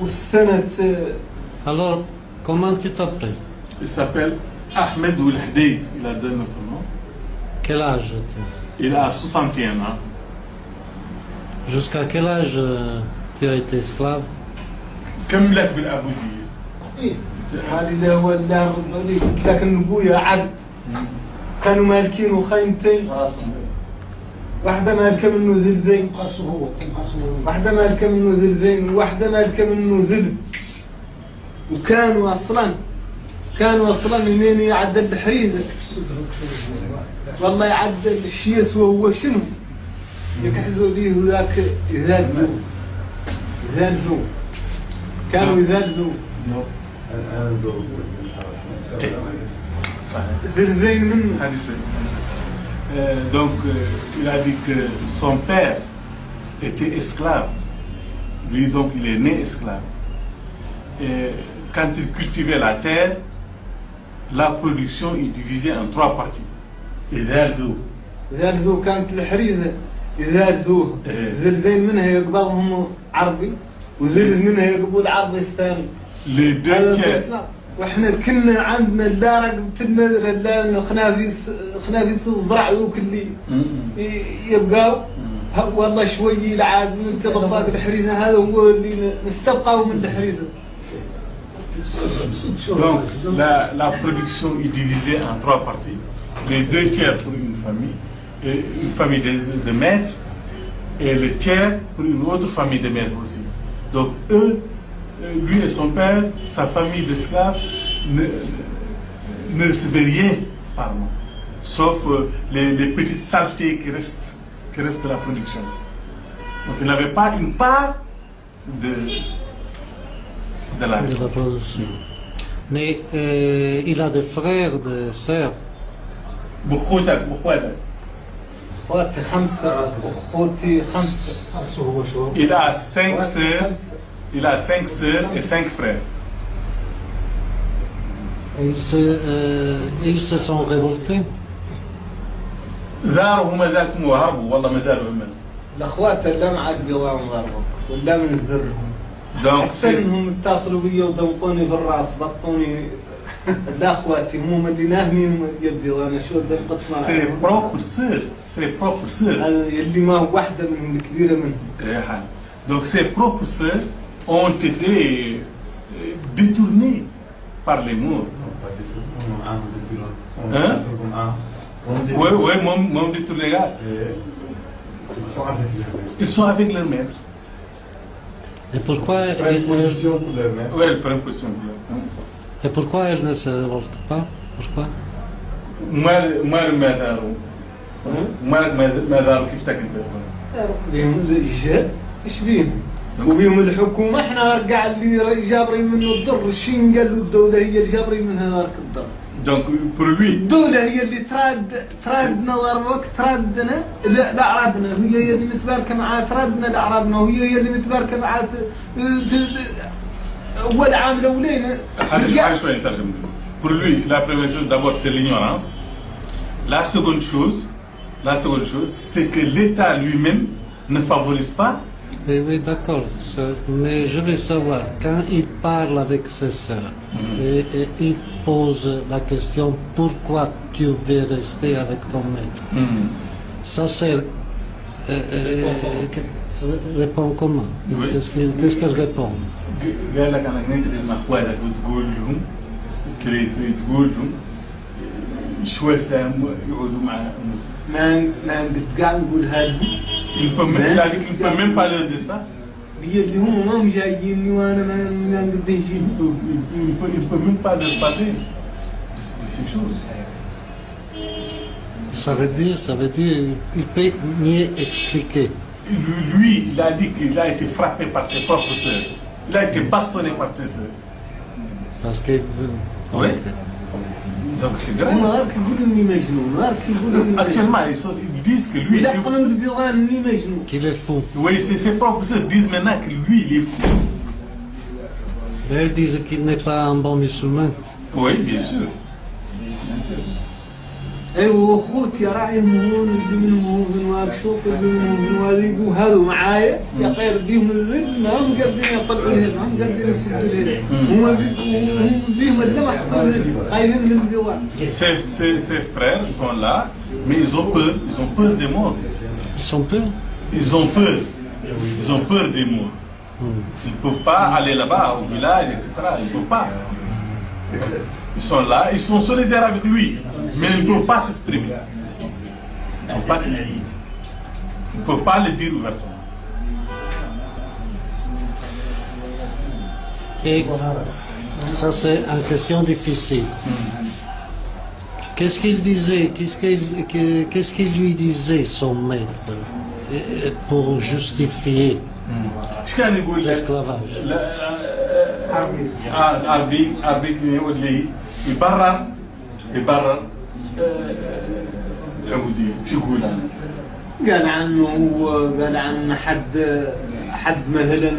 والسنة. Alors, comment tu t'appelles? Il s'appelle Ahmed Ould Hadid, il a donné son nom. Quel âge tu as? Il a 61 ans. Jusqu'à quel âge tu as été esclave? كم لك بالعبودية؟ هذه اللي هو اللي قلت لك ان ابويا عبد، كانوا مالكين خيمتين، واحدة مالكة منه ذلذين، واحدة مالكة منه ذلذين، وواحدة مالكة منه ذلذ. وكانوا اصلا منين يعدل الحريزة، والله يعدل الشيس وهو شنو يكحزوا ليه ذاك يذالذوا كانوا يذالذوا ذلذين منه. Donc, il a dit que son père était esclave. Lui, donc, il est né esclave. Et quand il cultivait la terre, la production est divisée en 3 parties. يذالذوا كانت الحريزة يذالذوه، ذلذين منها يقبضهم عربي وذلذ منها يقبض عربي الثاني. Les deux tiers. واحنا كنا عندنا الدارق بتنمذر خنافيس الزرع ذوك اللي يبقاو والله شوي العاد من تضفاق الحريزة، هذا هو اللي نستبقوا من الحريزة. Donc la production est divisée en 3 parties. Les 2 tiers pour une famille de maîtres, et le tiers pour une autre famille de maîtres aussi. Donc eux, lui et son père, sa famille d'esclaves, ne recevaient rien par mois, sauf les petites saletés qui restent de la production. Donc il n'avait pas une part de la production. Mais il a des frères, des sœurs. Il a 5 sœurs. Il a 5 sœurs et 5 frères. Ils se sont révoltés. الأخوات لا معاد قوام غربوا ولا من زرهم. Donc أحسنهم اتصلوا بي وذوقوني في الراس بطوني. لا أخواتي هم اللي ناهمين يبدي وأنا شو ذا القطمة. Ses propres sœurs. هذا اللي ما هو واحدة منهم كبيرة منهم. Donc ses propres sœurs ont été détournées par les Mours. Hein? Oui, même détournées. Ils sont avec leur maître. Et pourquoi ils prennent position pour leur maître? Oui, ils prennent position pour leur maître. Et pourquoi elle ne se révolte pas? Pourquoi? ايش بيهم؟ وبيهم الحكومه احنا قاع اللي جابرين منه الضر، الشين قال له الدوله هي اللي جابرين منها ذاك الضر. Donc pour lui الدوله هي اللي ترادنا ضربك ترادنا لاعرابنا، هي اللي متباركه مع ترادنا لاعرابنا، وهي اللي متباركه مع اول عام الاولين. شوي نترجم. Pour lui, la première chose d'abord c'est l'ignorance. La seconde chose, c'est que l'État lui-même ne favorise pas. Oui, d'accord. Mais je veux savoir, quand il parle avec ses sœurs et il pose la question pourquoi tu veux rester avec ton maître, ça c'est répond comment? Oui. Qu'est-ce qu'elle répond? Il peut même parler de ça. Il peut même pas parler de ces choses. Ça veut dire, il peut mieux expliquer. Lui, il a dit qu'il a été frappé par ses propres sœurs. Il a été bastonné par ses sœurs. Parce qu'il veut. Oui. Donc c'est grave. Actuellement, ils disent que lui, qu'il est fou. Oui, ses propres sœurs disent maintenant que lui, il est fou. Mais elles disent qu'il n'est pas un bon musulman. Oui, bien sûr. ايوه خوتي راعيهم هون يجيبهم هون في الوركشوب يجيبهم في الوادي وهذو معايا يطير بيهم الليل ما هم قادرين يطلعوا لهم ما هم قادرين يسدوا لهم هم بيهم اللي محطوطين خايفين من الجوع. Ces frères sont là, mais ils ont peur des morts. Ils sont peurs. Ils ont peur des morts. Ils ne peuvent pas aller là-bas au village, etc. Ils ne peuvent pas. Ils sont là, ils sont solidaires avec lui, mais ils ne peuvent pas s'exprimer. Ils ne peuvent pas s'exprimer. Ils ne peuvent pas le dire ouvertement. Et ça, c'est une question difficile. Qu'est-ce qu'il disait, qu'est-ce qu'il lui disait, son maître, pour justifier l'esclavage? عربي يقول يبرر يهودي شو يقول؟ قال عنه هو قال عن حد مثلا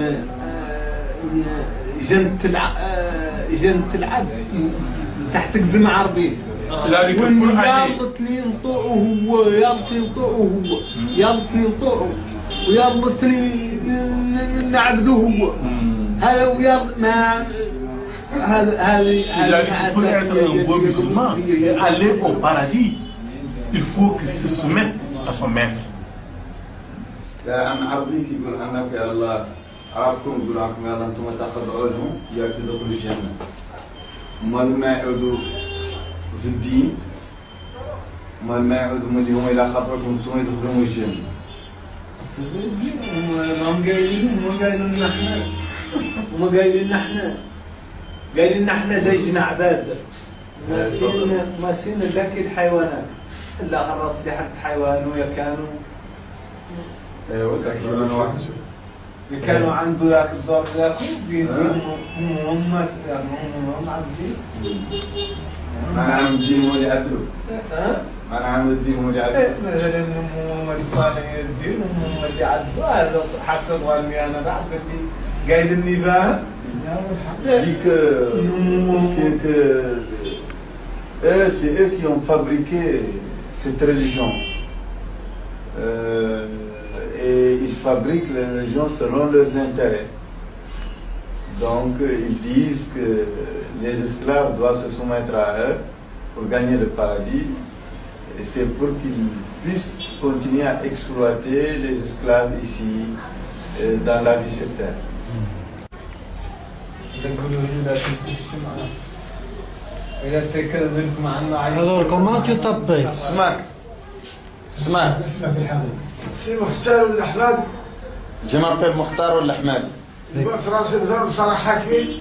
جنة العبد تحت قدم عربي يلا اثنين طوعوا هو يلا اثنين طوعوا هو يلا اثنين طوعوا ويلا اثنين نعبدوه هو هذا ويلا ما il faut être un bon musulman et aller au paradis. Il faut qu'il se soumette à son maître. عن عربيك يقول عنك يا الله عربكم يقول عنكم يا الله انتم تخضعونهم يا تدخلوا الجنه. ما يعودوا في الدين ما يعودوا من اليوم الى خاطركم انتم يدخلون الجنه. هم قايلين احنا دجنا عباد ماسين لك الحيوانات الا خلص لي حد حيوان ويا كانوا ايوه تاكلون واحد كانوا عنده ذاك الدور ذاك هم عابدين ما عم الدين هو اللي عدلوا ما عم الدين هو اللي عدلوا مثلا هم اللي صانعين الدين هم اللي عدلوا هذا حسب ظني انا بعد اللي قايل اني فاهم dit que c'est eux qui ont fabriqué cette religion. Et ils fabriquent les religions selon leurs intérêts. Donc ils disent que les esclaves doivent se soumettre à eux pour gagner le paradis. Et c'est pour qu'ils puissent continuer à exploiter les esclaves ici dans la vie sur terre. Alors, comment tu t'appelles? اسمك في مختار الأحمد. Je m'appelle Mokhtar الأحمد. في راس الوزارة صار حاكمي.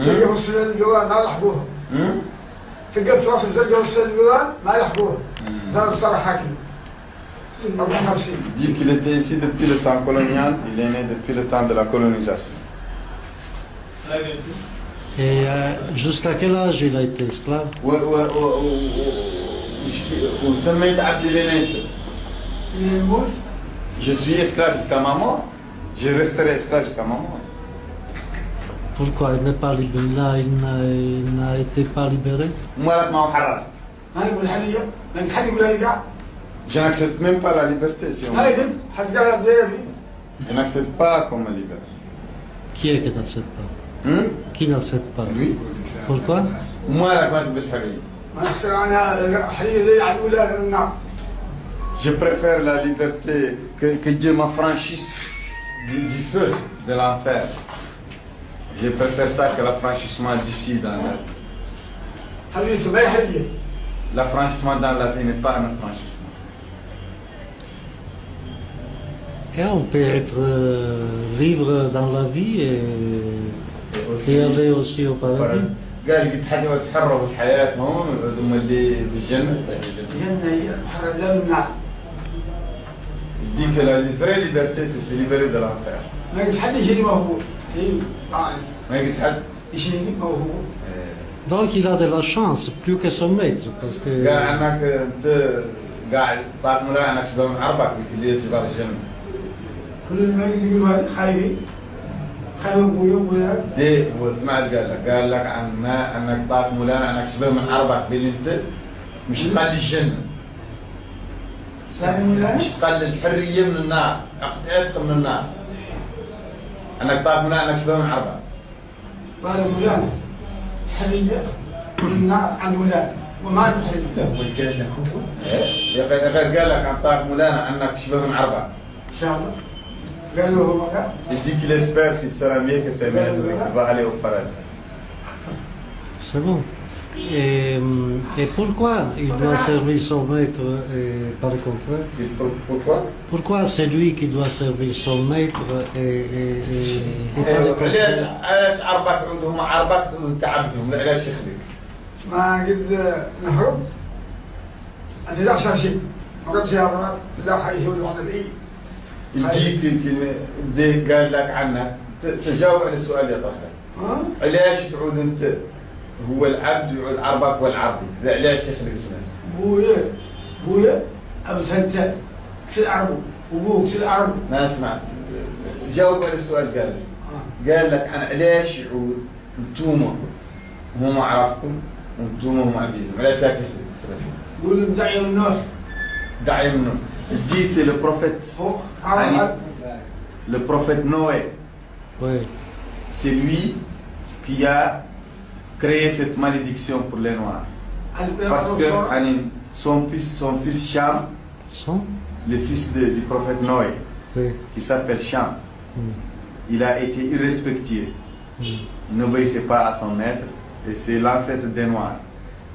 تلقى مسلم الجوان ما لحقوها. تلقى في راس الوزارة مسلم الجوان ما لحقوها. صار حاكمي. Dit qu'il était ici depuis le temps colonial, il est né depuis le temps de la colonisation. Et jusqu'à quel âge il a été esclave? Je suis esclave jusqu'à ma mort. Je resterai esclave jusqu'à ma mort. Pourquoi il n'est pas libéré? Il n'a été pas libéré? Je n'accepte même pas la liberté. Si on... Je n'accepte pas qu'on me libère. Qui est qui n'accepte pas? Qui n'accepte pas? Lui. Pourquoi? Moi, la classe de je préfère la liberté que Dieu m'affranchisse du feu de l'enfer. Je préfère ça que l'affranchissement d'ici dans la vie. L'affranchissement dans la vie n'est pas un affranchissement. Et on peut être libre dans la vie et aller aussi au paradis. قال يتحرروا وتحرروا في حياتهم ثم اللي في الجنة. dit que la vraie liberté c'est se libérer de l'enfer. ما قلت حد يجيني ما هو. ما قلت حد يجيني ما هو. Donc il a de la chance plus que son maître parce que. قال عنك أنت قاعد طاق ملا عنك شباب من عربك اللي يتبع الجنة. كل ما يقولوا خايفين. دي وسمعت قال لك عن ما انك طاق مولانا انك شبه من عربك باللي انت مش تقلل الجنة، مش تقلل الحرية من النار، عتق من النار. أنك طاق مولانا أنك شبه من عربة. قال مولانا حرية من النار عن مولانا وما الحرية. غير قال لك عن طاق مولانا أنك شبه من عربة. إن شاء الله. قالوا هو مكان. يديك الاسبير في السيراميك سمعت بقى عليه وفرد. C'est bon. Et pourquoi il doit servir son maître par le contraire? Pourquoi? Pourquoi c'est lui qui doit servir son maître et par le contraire? علاش عربك عندهم عربك تعبدهم علاش يخليك؟ ما قد نهرب. أنت لا أحسن شيء. ما قد سيارات لا حيثون عن الإي. يديك قال لك عنك تجاوب على السؤال يا طاهر. علاش تعود انت هو العبد ويعود عربك والعربي؟ علاش يخلق اثنين؟ بويا أبس أنت تلعب وبوك تلعب. ما سمعت. جاوب على السؤال قال لك عن علاش يعود انتوما هم عرفكم وانتوما هم عبيدهم، علاش هكا يخلق؟ قول دعي من نوح. دعي من نوح. Dit c'est le prophète. Le prophète Noé. Oui. C'est lui qui a créé cette malédiction pour les Noirs. Parce que son fils Cham, le fils du prophète Noé, oui, qui s'appelle Cham, il a été irrespectueux. Il n'obéissait pas à son maître et c'est l'ancêtre des Noirs.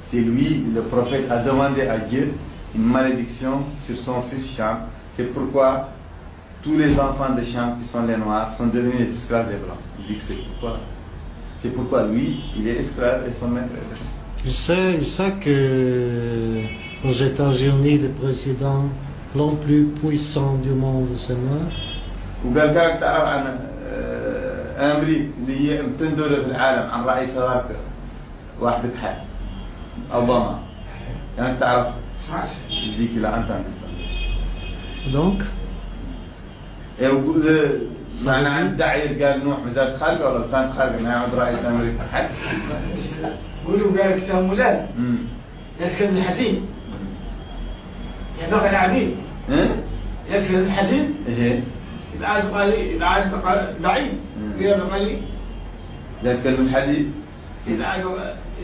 C'est lui, le prophète, a demandé à Dieu une malédiction sur son fils Cham. C'est pourquoi tous les enfants de Cham qui sont les Noirs sont devenus les esclaves des Blancs. Il dit que c'est pourquoi. C'est pourquoi lui, il est esclave et son maître est esclave. Il sait que aux États-Unis, le président le plus puissant du monde, c'est moi. وقال كانك تعرف عن أمريكا اللي هي 200 دولة في العالم عن رئيس هذاك واحد بحال أوباما. يعني تعرف يديك إلى أنت Donc معنى عن داعي قال نوح مازال خالقه ولا كانت خالقه ما يعود رئيس أمريكا حد؟ قولوا قال كتاب مولانا يذكر الحديد يبقى العبيد يذكر الحديد يبعد قليل يبعد بعيد غير قليل يذكر الحديد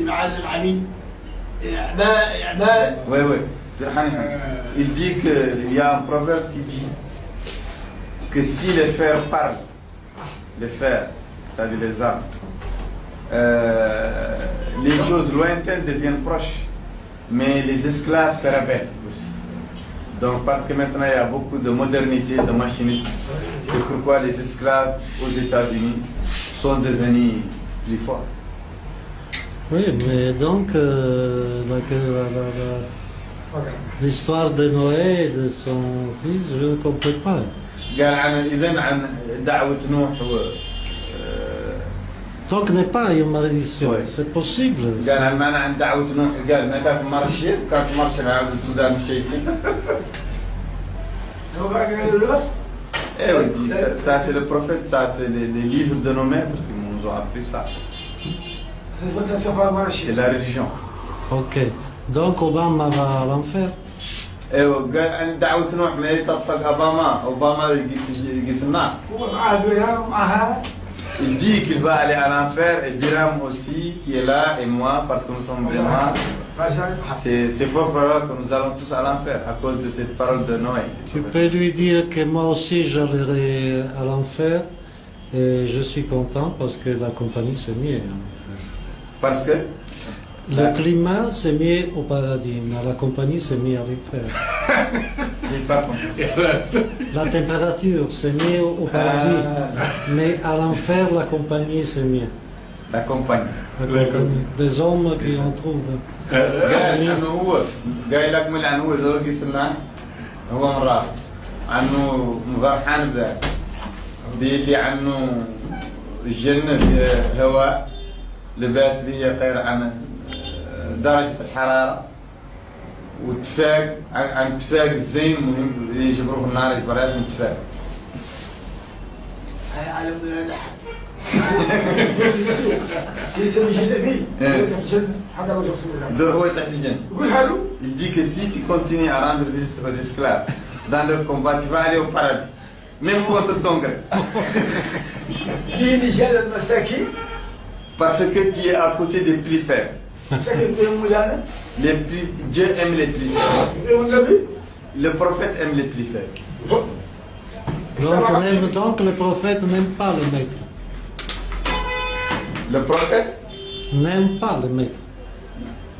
يبعد العبيد يعباد. Oui, oui. Il dit qu'il y a un proverbe qui dit que si les fers parlent, les fers, c'est-à-dire les armes, les choses lointaines deviennent proches, mais les esclaves se rebellent aussi. Donc parce que maintenant il y a beaucoup de modernité, de machinisme, c'est pourquoi les esclaves aux États-Unis sont devenus plus forts. oui, mais donc l'histoire de Noé et de son fils, je ne comprends pas. قال إذن عن دعوة نوح Donc n'est pas une malédiction, oui. C'est possible. قال عن معنى عن دعوة نوح قال ما كان في مرشد كان في مرشد عند السودان الشيخي. Eh oui, ça c'est le prophète, ça c'est les livres de nos maîtres qui nous ont appris ça. C'est la religion. Ok. Donc Obama va à l'enfer. ايوه قال عن دعوة نوح ما يطفق اوباما يقيس النار. Il dit qu'il va aller à l'enfer et Biram aussi qui est là et moi parce que nous sommes vraiment. C'est fort probable que nous allons tous à l'enfer à cause de cette parole de Noé. Tu peux lui dire que moi aussi j'allais à l'enfer et je suis content parce que la compagnie c'est mieux. Parce que le climat c'est mieux au paradis, mais la compagnie c'est mieux à l'enfer. J'ai pas compris. La température c'est mieux au paradis, mais à l'enfer la compagnie c'est mieux. La compagnie. Des hommes qui en trouvent. قايل لك من عن هو زوج يسمع هو من راس عنه مفرحان بذاك بيلي عنه الجنة فيها هواء لباس فيها غير عن درجة الحرارة واتفاق عن اتفاق الزين مهم اللي يجبروه في النار يجبر اسمه اتفاق هاي عالم ولا لا Il dit que si tu continues à rendre visite aux esclaves dans leur combat, tu vas aller au paradis, même contre ton gré. Parce que tu es à côté des plus faibles. Dieu aime les plus faibles. Le prophète aime les plus faibles. Donc le prophète n'aime pas le maître. Le prophète N'aime pas le maître.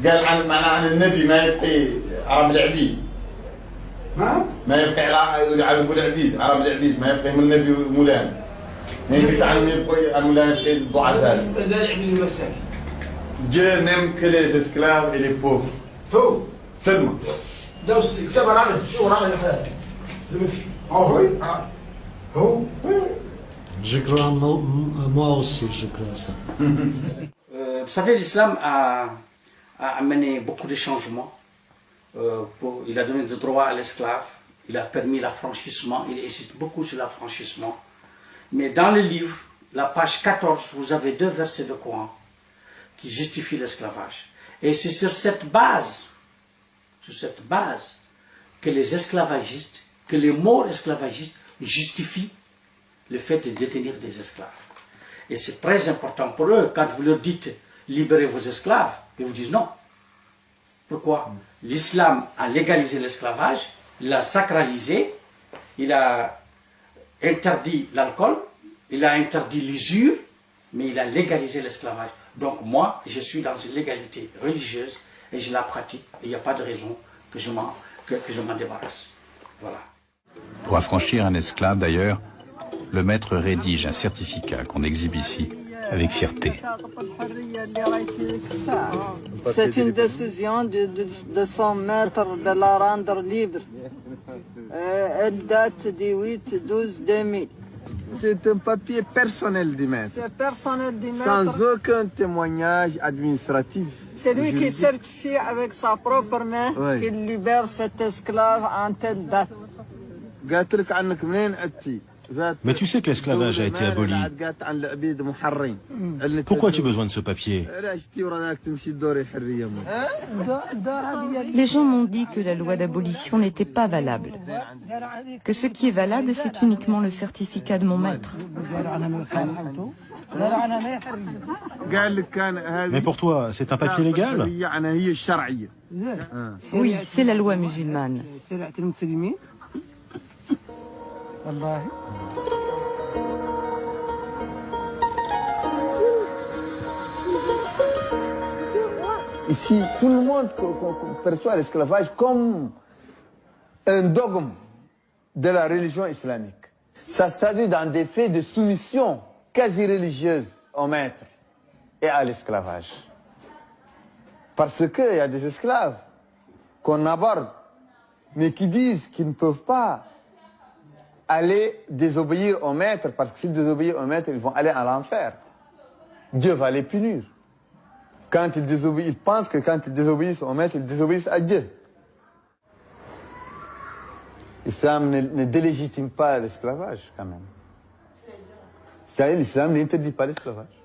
قال عن النبي ما يبقي عرب العبيد. ما يبقي عرب العبيد، عرب العبيد ما يبقي من النبي مولانا. ما يبقي عن يبقي مولانا في الضعفاء. Dieu n'aime que les esclaves et les pauvres. Seulement. Je crois, moi aussi, je crois ça. Vous savez, l'islam a amené beaucoup de changements. Il a donné le droit à l'esclave, il a permis l'affranchissement, il insiste beaucoup sur l'affranchissement. Mais dans le livre, la page 14, vous avez 2 versets de Coran qui justifient l'esclavage. Et c'est sur cette base que les esclavagistes, que les morts esclavagistes justifient le fait de détenir des esclaves. Et c'est très important pour eux, quand vous leur dites « libérez vos esclaves », ils vous disent non. Pourquoi? L'islam a légalisé l'esclavage, il l'a sacralisé, il a interdit l'alcool, il a interdit l'usure, mais il a légalisé l'esclavage. Donc moi, je suis dans une légalité religieuse et je la pratique, et il n'y a pas de raison que je m'en débarrasse. Voilà. Pour affranchir un esclave, d'ailleurs, le maître rédige un certificat qu'on exhibe ici avec fierté. C'est une décision de son maître de la rendre libre. Elle date du 8-12-2000. C'est un papier personnel du maître. C'est personnel du maître. Sans aucun témoignage administratif. C'est lui qui certifie avec sa propre main qu'il libère cet esclave en telle date. Mais tu sais que l'esclavage a été aboli. Pourquoi as-tu besoin de ce papier? Les gens m'ont dit que la loi d'abolition n'était pas valable. Que ce qui est valable, c'est uniquement le certificat de mon maître. Mais pour toi, c'est un papier légal? Oui, c'est la loi musulmane. Ici, tout le monde perçoit l'esclavage comme un dogme de la religion islamique. Ça se traduit dans des faits de soumission quasi religieuse au maître et à l'esclavage. Parce qu'il y a des esclaves qu'on aborde, mais qui disent qu'ils ne peuvent pas aller désobéir au maître, parce que s'ils désobéissent au maître, ils vont aller à l'enfer. Dieu va les punir. Quand ils désobéissent, ils pensent que quand ils désobéissent au maître, ils désobéissent à Dieu. L'islam ne délégitime pas l'esclavage, quand même. C'est-à-dire l'islam n'interdit pas l'esclavage.